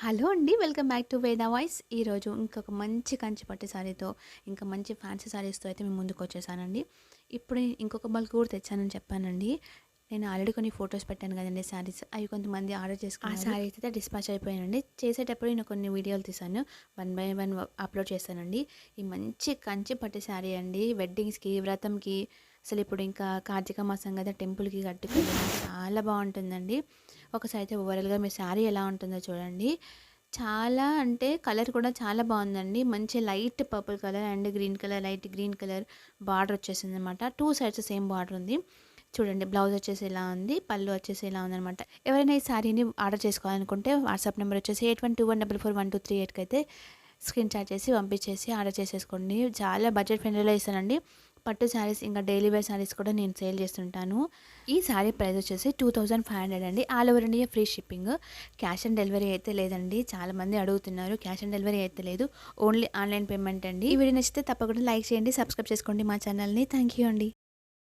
Hello అండి. Welcome back to వేద voice. ఈరోజు ఇంకొక మంచి కంచి పట్టు శారీతో, ఇంకా మంచి ఫ్యాన్సీ శారీస్‌తో అయితే మేము ముందుకొచ్చేసానండి. ఇప్పుడు ఇంకొక బల్క్ కూడా తెచ్చానని చెప్పానండి. నేను ఆల్రెడీ కొన్ని ఫోటోస్ పెట్టాను కదండీ శారీస్. అవి కొంతమంది ఆర్డర్ చేసుకున్నారు. ఆ శారీ అయితే డిస్పాచ్ అయిపోయానండి. చేసేటప్పుడు నేను కొన్ని వీడియోలు తీశాను. వన్ బై వన్ అప్లోడ్ చేశానండి. ఈ మంచి కంచి పట్టు శారీ అండి. వెడ్డింగ్స్‌కి, వ్రతంకి, అసలు ఇప్పుడు ఇంకా కార్తీక మాసం కదా, టెంపుల్‌కి కట్టుకెళ్ళడానికి చాలా బాగుంటుందండి. ఒకసారి అయితే ఓవరాల్‌గా మీ శారీ ఎలా ఉంటుందో చూడండి. చాలా అంటే కలర్ కూడా చాలా బాగుందండి. మంచి light purple colour and green colour, light green colour border వచ్చేసిందనమాట. 2 సైడ్స్ సేమ్ బార్డర్ ఉంది. చూడండి, బ్లౌజ్ వచ్చేసి ఇలా ఉంది, పళ్ళు వచ్చేసి ఇలా ఉందనమాట. ఎవరైనా ఈ శారీని ఆర్డర్ చేసుకోవాలనుకుంటే వాట్సాప్ నెంబర్ వచ్చేసి 8121441238కి అయితే స్క్రీన్ షాట్ చేసి పంపించేసి ఆర్డర్ చేసేసుకోండి. చాలా బడ్జెట్ ఫ్రెండ్లీలో ఇస్తానండి. పట్టు శారీస్ ఇంకా డైలీ వేర్ శారీస్ కూడా నేను సేల్ చేస్తుంటాను. ఈ శారీ ప్రైస్ వచ్చేసి 2500 అండి. All over India free shipping. Cash on delivery అయితే లేదండి. చాలామంది అడుగుతున్నారు. క్యాష్ ఆన్ డెలివరీ అయితే లేదు, ఓన్లీ ఆన్లైన్ పేమెంట్ అండి. ఈ వీడియో నచ్చితే తప్పకుండా లైక్ చేయండి, సబ్స్క్రైబ్ చేసుకోండి మా ఛానల్ని. థ్యాంక్ యూ అండి.